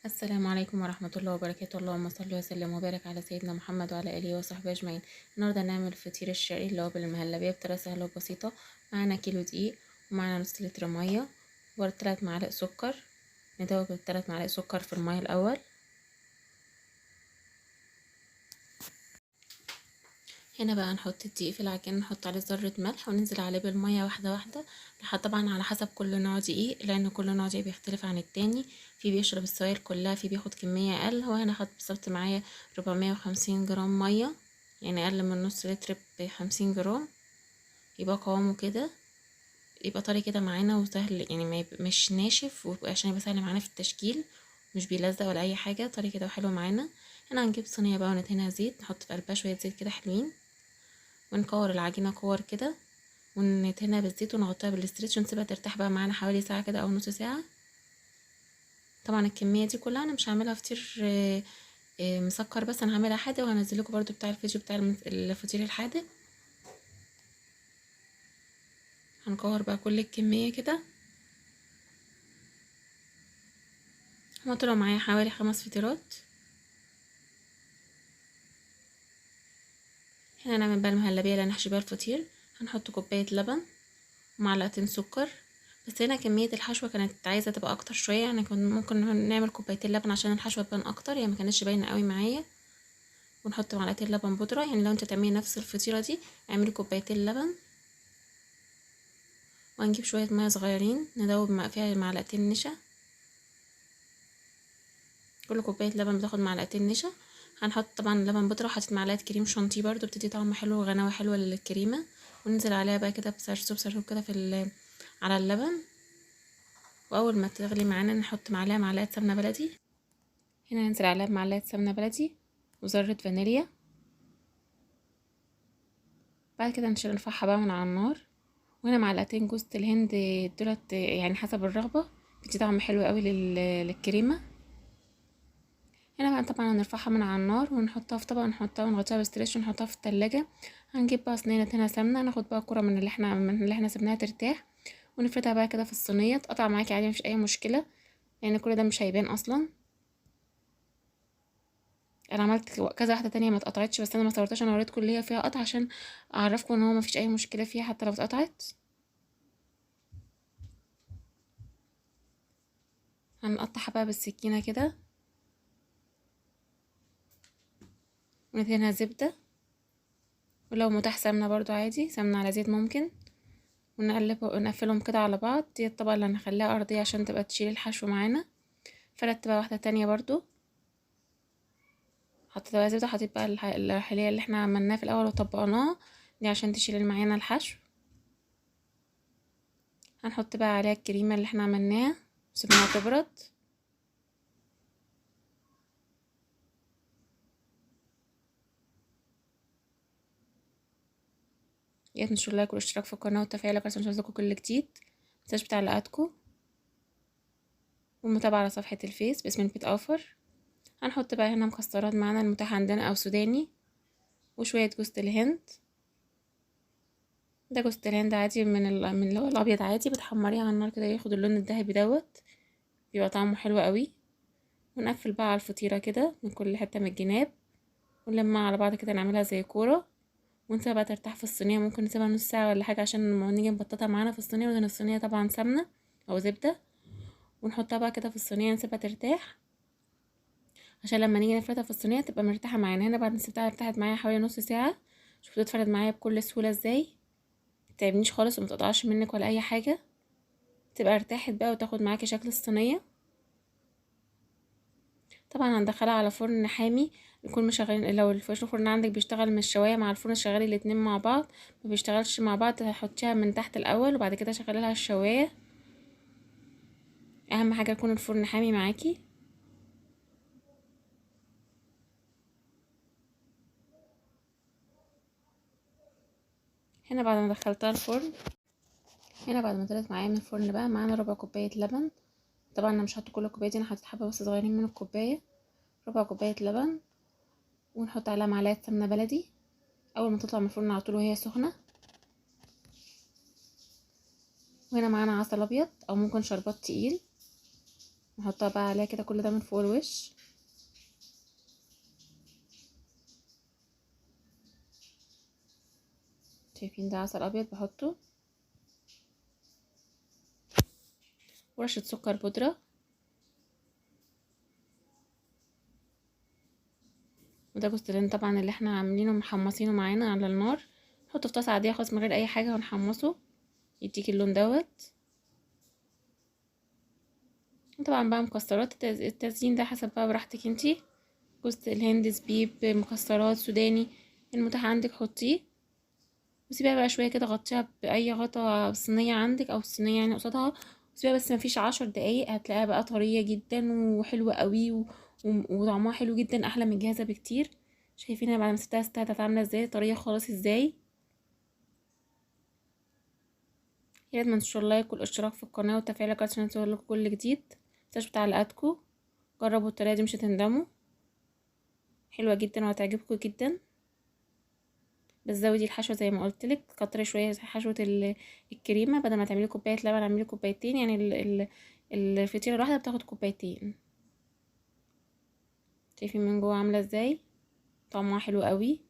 السلام عليكم ورحمة الله وبركاته. اللهم صل وسلم وبارك على سيدنا محمد وعلى آله وصحبه أجمعين. النهاردة نعمل الفطير الشرقي اللي هو بالمهلبية بطريقة سهلة وبسيطة. معانا كيلو دقيق ومعانا نص لتر مية و3 معالق سكر. ندوب 3 معالق سكر في المية الأول. هنا بقى نحط الدقيق في العجين، نحط عليه ذرة ملح وننزل عليه بالمية واحدة واحدة، طبعا على حسب كل نوع دقيق، لأن كل نوع دقيق بيختلف عن التاني. في بيشرب السوائل كلها، في بياخد كمية أقل. هو هنا خد بالظبط معايا 450 جرام مية، يعني أقل من نص لتر ب50 جرام. يبقى قوامه كده، يبقى طري كده معانا وسهل، يعني ما مش ناشف، عشان يبقى سهل معانا في التشكيل، مش بيلزق ولا أي حاجة، طري كده وحلو معانا. هنا هنجيب صينية بقى وندهنها زيت، نحط في قلبها شوية زيت كده حلوين، ونكور العجينة كور كده وندهنها بالزيت ونغطيها بالاسترتش ونسيبها ترتاح بقى معانا حوالي ساعة كده او نص ساعة. طبعا الكمية دي كلها انا مش هعملها فطير مسكر، بس انا هعملها حادق، وهنزل لكم برضو بتاع الفيديو بتاع الفطير الحادق. هنكور بقى كل الكمية كده. هما طلعوا معايا حوالي 5 فطيرات. هنا نعمل بقى المهلبية اللي هنحشي بيها الفطير. هنحط كوباية لبن ومعلقتين سكر، بس هنا كمية الحشوة كانت عايزة تبقى اكتر شوية، يعني كنا ممكن نعمل كوبايتين لبن عشان الحشوة تبان اكتر، يعني ما كانتش باينة قوي معايا. ونحط معلقتين لبن بودرة، يعني لو انت تعملي نفس الفطيرة دي اعملي كوبايتين لبن. وهنجيب شوية مية صغيرين ندوب فيها معلقتين نشا. كل كوباية لبن بتاخد معلقتين نشا. هنحط طبعا لبن بودرة، وحطيت معلقة كريم شانتيه برضو بتدي طعم حلو وغناوة حلوة للكريمة. وننزل عليها بقى كده بسرسوب سرسوب كده على اللبن. واول ما تغلي معانا نحط معلقة سمنة بلدي. هنا ننزل عليها بمعلقة سمنة بلدي وذرة فانيليا. بعد كده نرفعها بقى من على النار. وهنا معلقتين جوز الهند دولت، يعني حسب الرغبة، بتدي طعم حلو قوي للكريمة. هنا بقى طبعا هنرفعها من على النار ونحطها في طبق، نحطها ونغطيها بستريتش ونحطها في التلاجة. هنجيب بقى صينية هنا سمنة، ناخد بقى كرة من اللي احنا سيبناها ترتاح، ونفردها بقى كده في الصينية. تقطع معاكي عادي، مفيش اي مشكلة، لان كل ده مش هيبان اصلا. انا عملت كذا واحدة تانية ما اتقطعتش، بس انا ما صورتش، انا وريتكم اللي هي فيها قطع عشان اعرفكم ان هو مفيش اي مشكلة فيها حتى لو اتقطعت. هنقطعها بقى بالسكينة كده وندهنها زبدة، ولو متاح سمنة برضو عادي، سمنة على زيت ممكن. ونقفلهم كده على بعض. دي الطبقة اللي هنخليها أرضية عشان تبقى تشيل الحشو معانا. فردت بقى واحدة تانية برضو، حطيت بقى زبدة، حطيت بقى الحلية اللي احنا عملناها في الأول وطبقناها دي عشان تشيل معانا الحشو. هنحط بقى عليها الكريمة اللي احنا عملناها وسيبناها تبرد. يا تنشروا لايك والاشتراك في القناة والتفعيل عشان يوصلكوا كل جديد. متنساش بتعليقاتكم والمتابعة على صفحة الفيس باسم البيت اوفر. هنحط بقى هنا مكسرات معانا المتاح عندنا او سوداني، وشوية جوز الهند. ده جوز الهند عادي من اللي هو الابيض عادي، بتحمريه على النار كده ياخد اللون الذهبي دوت، بيبقى طعمه حلو قوي. ونقفل بقى على الفطيرة كده من كل حتة من الجناب، ونلمها على بعض كده نعملها زي كورة، ونسيبها بقى ترتاح في الصينية. ممكن نسيبها نص ساعة ولا حاجة عشان لما نيجي نبططها معانا في الصينية، ودهن الصينية طبعا سمنة او زبدة، ونحطها بقى كده في الصينية نسيبها ترتاح عشان لما نيجي نفردها في الصينية تبقى مرتاحة معانا. هنا بعد ما سبتها ارتاحت معايا حوالي نص ساعة، شوفوا تتفرد معايا بكل سهولة ازاي، متتعبنيش خالص ومتقطعش منك ولا اي حاجة، تبقى ارتاحت بقى وتاخد معاكي شكل الصينية. طبعا هندخلها على فرن حامي، نكون مشغلين، لو الفرن عندك بيشتغل من الشوايه مع الفرن شغالي الاتنين مع بعض، ما بيشتغلش مع بعض هحطيها من تحت الاول وبعد كده شغلي لها الشوايه. اهم حاجه يكون الفرن حامي معاكي. هنا بعد ما دخلتها الفرن، هنا بعد ما طلعت معايا من الفرن بقى معانا ربع كوبايه لبن. طبعا انا مش هحط كل الكوبايه دي، انا حطيت حبه بس صغيرين من الكوبايه، ربع كوبايه لبن. ونحط عليها معلقه سمنه بلدي اول ما تطلع من الفرن على طول وهي سخنه. وهنا معانا عسل ابيض او ممكن شربات تقيل، نحطها بقى عليها كده كل ده من فوق الوش. شايفين ده عسل ابيض بحطه، ورشة سكر بودرة، وده جوز الهند طبعا اللي احنا عاملينه محمصينه معانا على النار. نحطه في طاسة عادية خالص من غير اي حاجة ونحمصه يديك اللون دوت. طبعا بقى مكسرات التزيين ده حسب بقى براحتك انتي، جوز الهند، زبيب، مكسرات، سوداني، المتاح عندك حطيه. وسيبيها بقى شويه كده، غطيها باي غطا صينيه عندك او الصينيه يعني قصادها، وسيبيها بس مفيش 10 دقايق هتلاقيها بقى طريه جدا وحلوه قوي وطعمها حلو جدا، احلى من الجاهزه بكتير. شايفينها بعد ما سبتها استوت عامله ازاي، طريه خالص ازاي. يا ريت منتنسوش اللايك والاشتراك في القناه وتفعيل الجرس عشان يوصلكوا كل جديد. متنسوش بتعليقاتكم، جربوا الطريقه دي مش هتندموا، حلوه جدا وهتعجبكم جدا. بس زودي الحشوه زي ما قلت لك، كتري شويه حشوه الكريمه، بدل ما تعملي كوبايه لبن اعملي كوبايتين، يعني الفطيره الواحده بتاخد كوبايتين. شايفين من جوه عامله ازاي، طعمها حلو قوي.